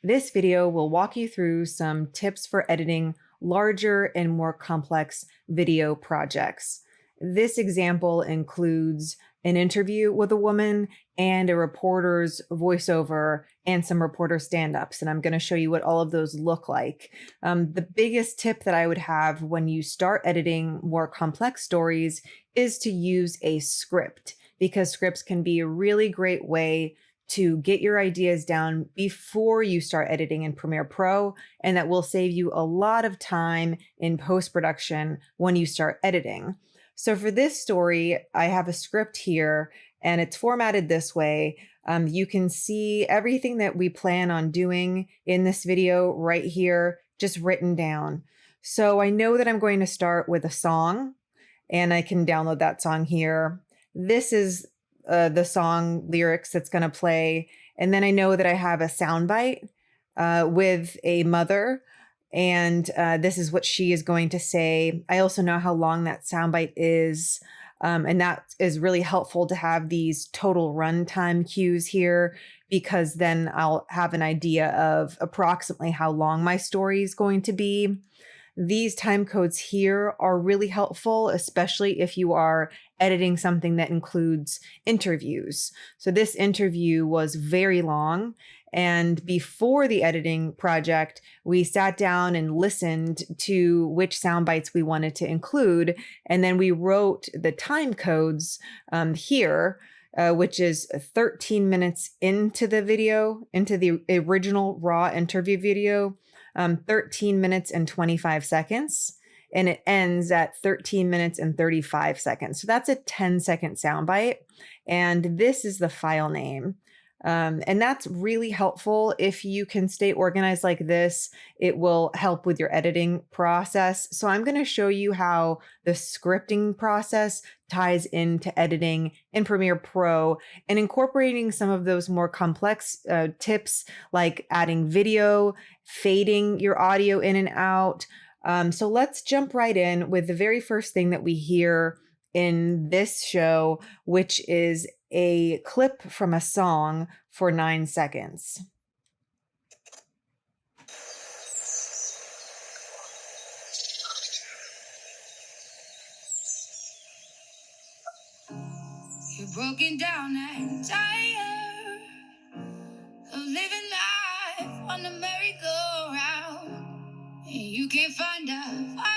This video will walk you through some tips for editing larger and more complex video projects. This example includes an interview with a woman and a reporter's voiceover and some reporter stand-ups. And I'm going to show you what all of those look like. The biggest tip that I would have when you start editing more complex stories is to use a script, because scripts can be a really great way to get your ideas down before you start editing in Premiere Pro, and that will save you a lot of time in post-production when you start editing. So for this story, I have a script here and it's formatted this way. You can see everything that we plan on doing in this video right here, just written down. So I know that I'm going to start with a song, and I can download that song here. This is the song lyrics that's going to play. And then I know that I have a soundbite with a mother, and this is what she is going to say. I also know how long that soundbite is. And that is really helpful to have these total runtime cues here, because then I'll have an idea of approximately how long my story is going to be. These time codes here are really helpful, especially if you are editing something that includes interviews. So this interview was very long. And before the editing project, we sat down and listened to which sound bites we wanted to include. And then we wrote the time codes here, which is 13 minutes into the video, into the original raw interview video. 13 minutes and 25 seconds, and it ends at 13 minutes and 35 seconds. So that's a 10-second soundbite, and this is the file name. And that's really helpful. If you can stay organized like this, it will help with your editing process. So I'm going to show you how the scripting process ties into editing in Premiere Pro, and incorporating some of those more complex tips like adding video, fading your audio in and out. So let's jump right in with the very first thing that we hear in this show, which is a clip from a song for 9 seconds. You're broken down and tired of living life on the merry-go-round, and you can't find a fighter.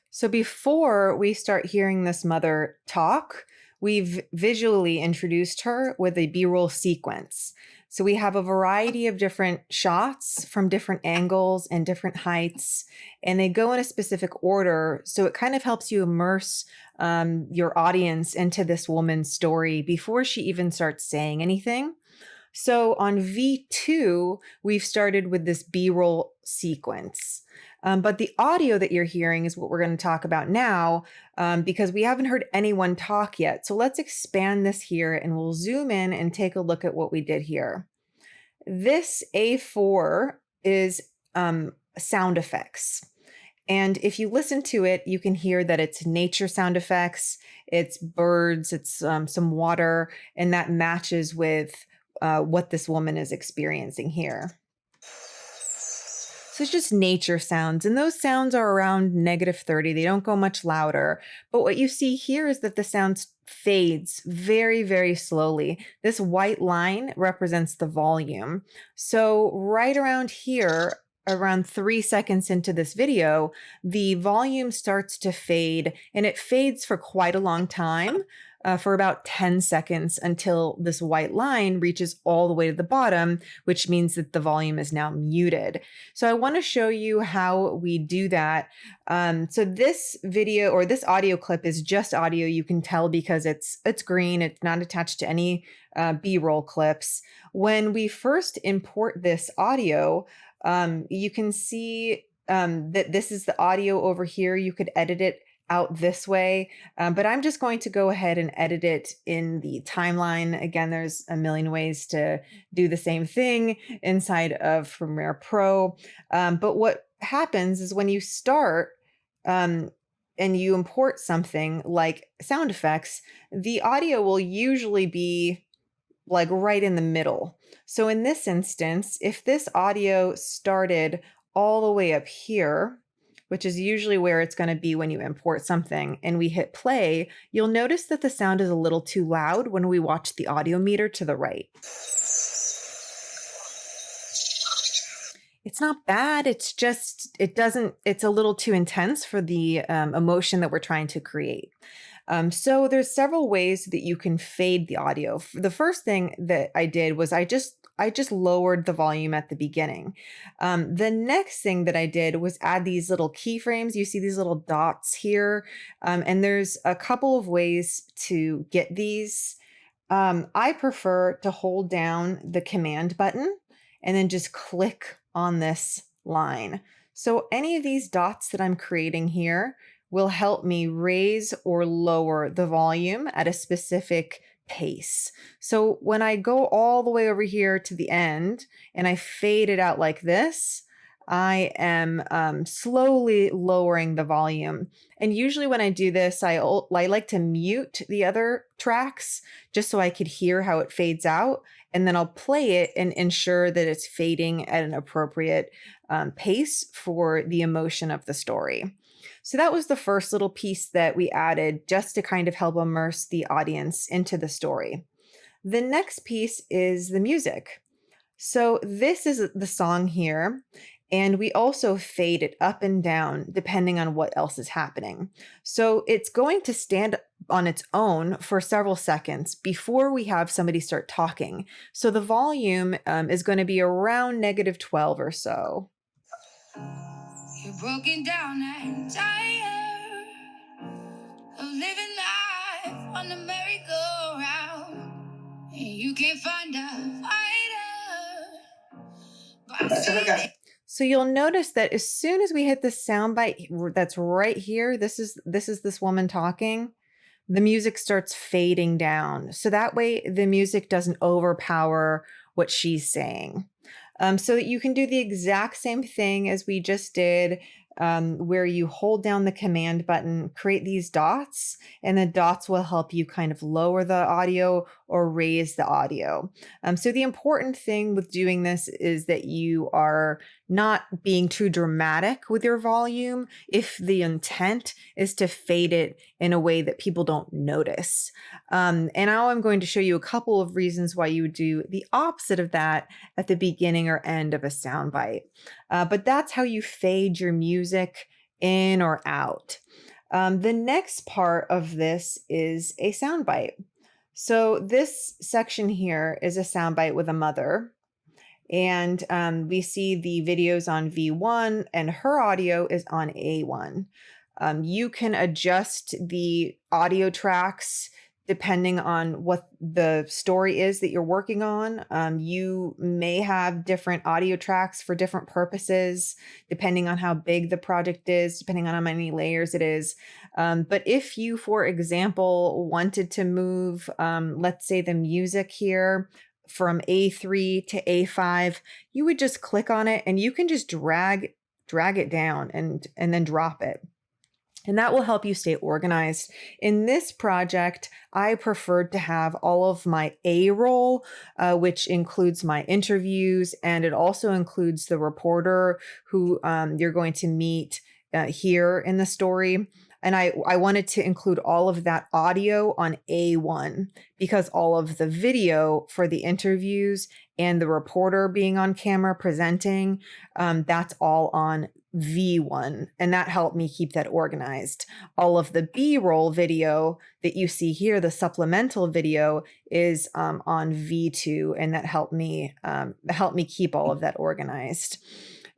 So before we start hearing this mother talk, we've visually introduced her with a B-roll sequence. So we have a variety of different shots from different angles and different heights, and they go in a specific order. So it kind of helps you immerse your audience into this woman's story before she even starts saying anything. So on V2, we've started with this B-roll sequence. But the audio that you're hearing is what we're going to talk about now, because we haven't heard anyone talk yet. So let's expand this here and we'll zoom in and take a look at what we did here. This A4 is sound effects. And if you listen to it, you can hear that it's nature sound effects, it's birds, it's some water, and that matches with what this woman is experiencing here. So it's just nature sounds, and those sounds are around -30. They don't go much louder. But what you see here is that the sound fades very, very slowly. This white line represents the volume. So right around here, around 3 seconds into this video, the volume starts to fade, and it fades for quite a long time, for about 10 seconds, until this white line reaches all the way to the bottom, which means that the volume is now muted. So I want to show you how we do that. So this video, or this audio clip, is just audio. You can tell because it's green. It's not attached to any B-roll clips. When we first import this audio, you can see that this is the audio over here. You could edit it out this way, but I'm just going to go ahead and edit it in the timeline. Again, there's a million ways to do the same thing inside of Premiere Pro. But what happens is when you start and you import something like sound effects, the audio will usually be like right in the middle. So in this instance, if this audio started all the way up here, which is usually where it's going to be when you import something, and we hit play, you'll notice that the sound is a little too loud when we watch the audio meter to the right. It's not bad. It's just, it's a little too intense for the emotion that we're trying to create. So there's several ways that you can fade the audio. The first thing that I did was I just lowered the volume at the beginning. The next thing that I did was add these little keyframes. You see these little dots here, and there's a couple of ways to get these. I prefer to hold down the command button and then just click on this line. So any of these dots that I'm creating here will help me raise or lower the volume at a specific pace. So when I go all the way over here to the end and I fade it out like this, I am slowly lowering the volume. And usually when I do this, I like to mute the other tracks just so I could hear how it fades out. And then I'll play it and ensure that it's fading at an appropriate pace for the emotion of the story. So that was the first little piece that we added just to kind of help immerse the audience into the story. The next piece is the music. So this is the song here, and we also fade it up and down depending on what else is happening. So it's going to stand on its own for several seconds before we have somebody start talking. So the volume is going to be around -12 or so. You're broken down and tired of living life on the merry-go-round, and you can't find a fighter. So you'll notice that as soon as we hit the sound bite that's right here, this woman talking, the music starts fading down. So that way the music doesn't overpower what she's saying. So that you can do the exact same thing as we just did, where you hold down the command button, create these dots, and the dots will help you kind of lower the audio or raise the audio. So the important thing with doing this is that you are not being too dramatic with your volume if the intent is to fade it in a way that people don't notice. And now I'm going to show you a couple of reasons why you would do the opposite of that at the beginning or end of a soundbite. But that's how you fade your music in or out. The next part of this is a soundbite. So this section here is a soundbite with a mother. And we see the videos on V1 and her audio is on A1. You can adjust the audio tracks depending on what the story is that you're working on. You may have different audio tracks for different purposes, depending on how big the project is, depending on how many layers it is. But if you, for example, wanted to move, let's say the music here from A3 to A5, you would just click on it and you can just drag it down and then drop it. And that will help you stay organized. In this project, I preferred to have all of my A roll, which includes my interviews, and it also includes the reporter who you're going to meet here in the story. And I wanted to include all of that audio on A1 because all of the video for the interviews and the reporter being on camera presenting, that's all on V1. And that helped me keep that organized. All of the B-roll video that you see here, the supplemental video, is on V2. And that helped me keep all of that organized.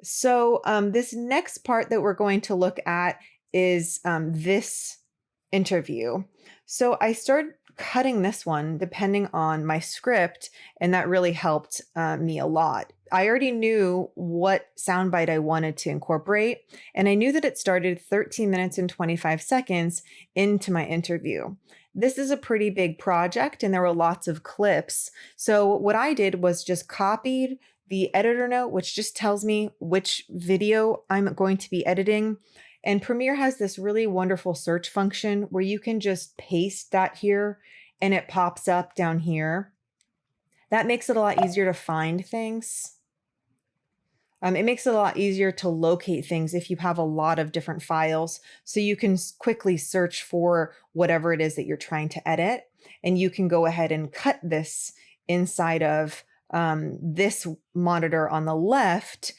So this next part that we're going to look at is this interview. So I started cutting this one depending on my script, and that really helped me a lot. I already knew what soundbite I wanted to incorporate, and I knew that it started 13 minutes and 25 seconds into my interview. This is a pretty big project, and there were lots of clips. So what I did was just copied the editor note, which just tells me which video I'm going to be editing. And Premiere has this really wonderful search function where you can just paste that here and it pops up down here. That makes it a lot easier to find things. It makes it a lot easier to locate things if you have a lot of different files. So you can quickly search for whatever it is that you're trying to edit. And you can go ahead and cut this inside of this monitor on the left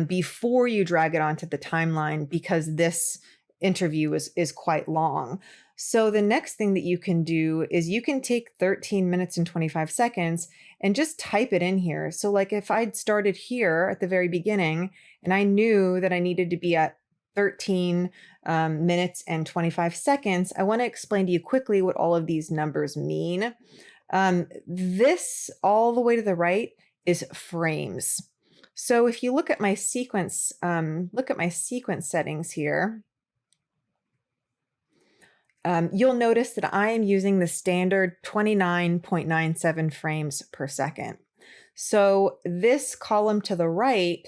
before you drag it onto the timeline, because this interview is quite long. So the next thing that you can do is you can take 13 minutes and 25 seconds and just type it in here. So like if I'd started here at the very beginning and I knew that I needed to be at 13 minutes and 25 seconds, I want to explain to you quickly what all of these numbers mean. This all the way to the right is frames. So if you look at my sequence settings here, you'll notice that I am using the standard 29.97 frames per second. So this column to the right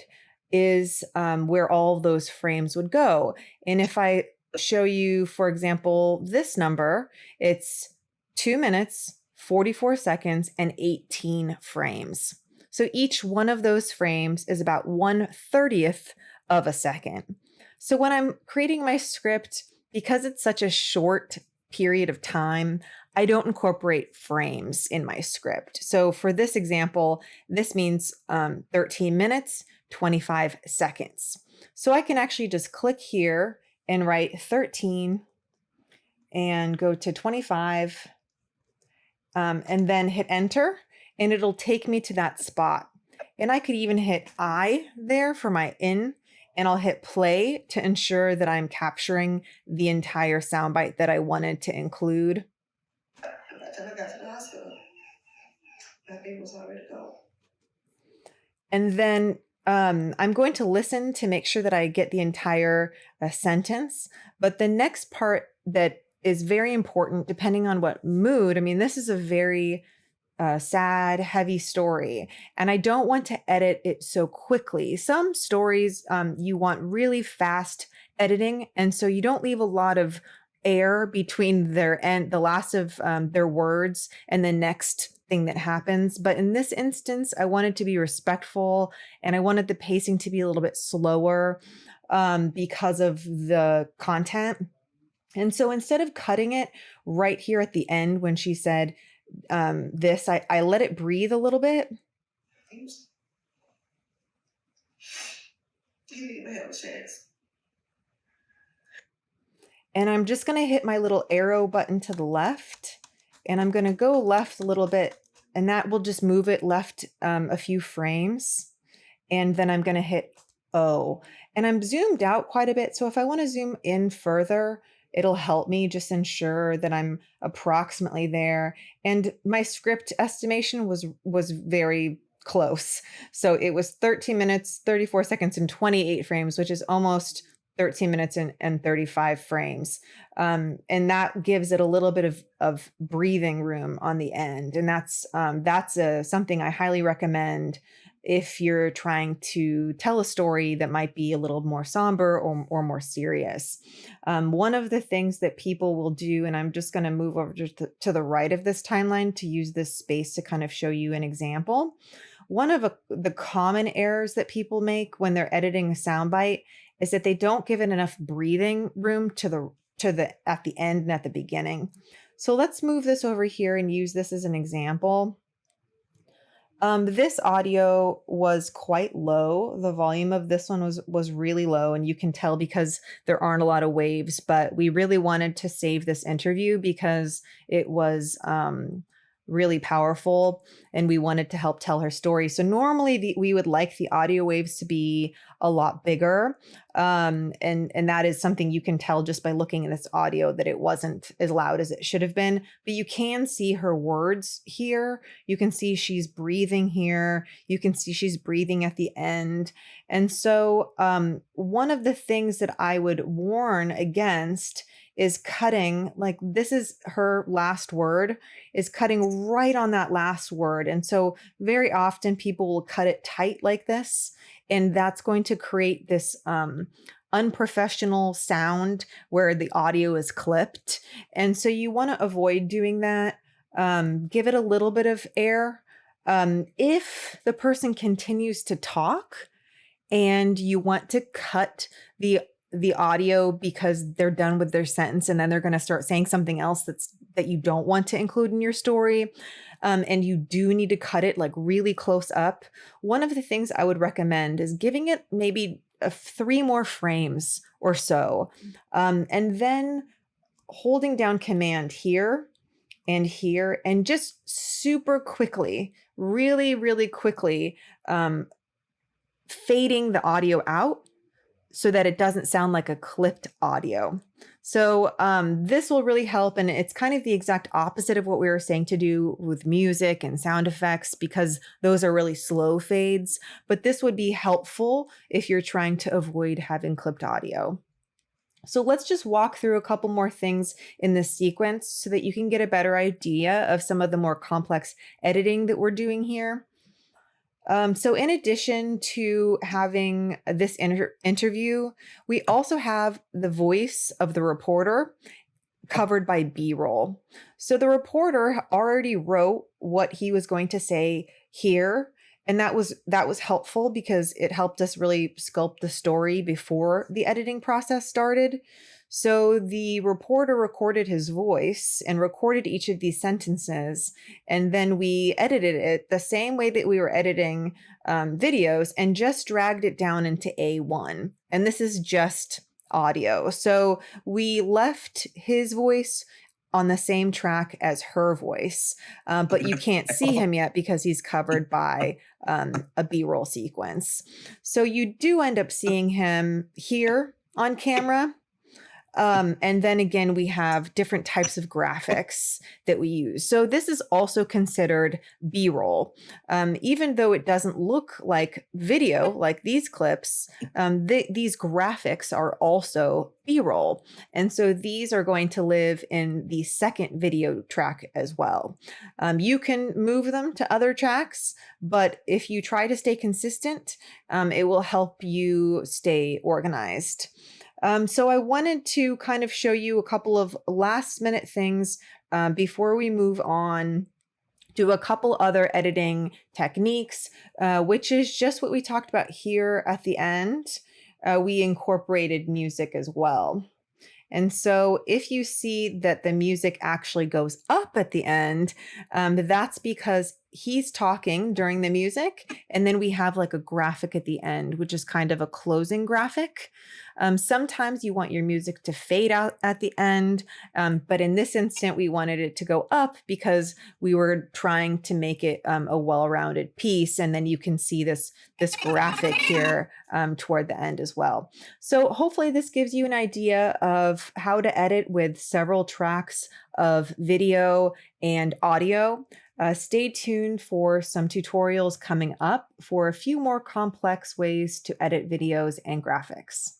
is where all of those frames would go. And if I show you, for example, this number, it's 2 minutes, 44 seconds, and 18 frames. So each one of those frames is about 1/30th of a second. So when I'm creating my script, because it's such a short period of time, I don't incorporate frames in my script. So for this example, this means 13 minutes, 25 seconds. So I can actually just click here and write 13 and go to 25 and then hit enter, and it'll take me to that spot. And I could even hit I there for my in, and I'll hit play to ensure that I'm capturing the entire soundbite that I wanted to include. By the time I got to the hospital, my baby was all ready to go. And then I'm going to listen to make sure that I get the entire sentence. But the next part that is very important, depending on what mood, I mean, this is a very sad, heavy story, and I don't want to edit it so quickly. Some stories you want really fast editing, and so you don't leave a lot of air between the last of their words and the next thing that happens. But in this instance, I wanted to be respectful, and I wanted the pacing to be a little bit slower because of the content. And so instead of cutting it right here at the end when she said this, I let it breathe a little bit. He didn't even have a chance. And I'm just going to hit my little arrow button to the left, and I'm going to go left a little bit, and that will just move it left a few frames. And then I'm going to hit O, and I'm zoomed out quite a bit. So if I want to zoom in further, it'll help me just ensure that I'm approximately there. And my script estimation was very close. So it was 13 minutes, 34 seconds, and 28 frames, which is almost 13 minutes and 35 frames. And that gives it a little bit of breathing room on the end. And that's something I highly recommend if you're trying to tell a story that might be a little more somber or more serious. One of the things that people will do, and I'm just going to move over to the right of this timeline to use this space to kind of show you an example. One of the common errors that people make when they're editing a soundbite is that they don't give it enough breathing room at the end and at the beginning. So let's move this over here and use this as an example. This audio was quite low. The volume of this one was really low, and you can tell because there aren't a lot of waves, but we really wanted to save this interview because it was really powerful, and we wanted to help tell her story. So normally we would like the audio waves to be a lot bigger. And that is something you can tell just by looking at this audio that it wasn't as loud as it should have been. But you can see her words here. You can see she's breathing here. You can see she's breathing at the end. And so one of the things that I would warn against is cutting, like this is her last word, is cutting right on that last word. And so very often people will cut it tight like this, and that's going to create this unprofessional sound where the audio is clipped. And so you want to avoid doing that. Give it a little bit of air. If the person continues to talk and you want to cut the audio because they're done with their sentence and then they're going to start saying something else that you don't want to include in your story, and you do need to cut it like really close up, one of the things I would recommend is giving it maybe 3 more frames or so, and then holding down command here and just super quickly, really, really quickly, fading the audio out so that it doesn't sound like a clipped audio. So this will really help. And it's kind of the exact opposite of what we were saying to do with music and sound effects, because those are really slow fades. But this would be helpful if you're trying to avoid having clipped audio. So let's just walk through a couple more things in this sequence so that you can get a better idea of some of the more complex editing that we're doing here. So in addition to having this interview, we also have the voice of the reporter covered by B-roll. So the reporter already wrote what he was going to say here, and that was helpful because it helped us really sculpt the story before the editing process started. So the reporter recorded his voice and recorded each of these sentences, and then we edited it the same way that we were editing videos and just dragged it down into A1. And this is just audio. So we left his voice on the same track as her voice, but you can't see him yet because he's covered by a B-roll sequence. So you do end up seeing him here on camera. And then again, we have different types of graphics that we use. So this is also considered B-roll. Even though it doesn't look like video, like these clips, these graphics are also B-roll. And so these are going to live in the second video track as well. You can move them to other tracks, but if you try to stay consistent, it will help you stay organized. So I wanted to kind of show you a couple of last minute things before we move on to a couple other editing techniques, which is just what we talked about here at the end. We incorporated music as well. And so if you see that the music actually goes up at the end, that's because he's talking during the music, and then we have like a graphic at the end, which is kind of a closing graphic. Sometimes you want your music to fade out at the end, but in this instant, we wanted it to go up because we were trying to make it a well-rounded piece. And then you can see this graphic here toward the end as well. So hopefully this gives you an idea of how to edit with several tracks of video and audio. Stay tuned for some tutorials coming up for a few more complex ways to edit videos and graphics.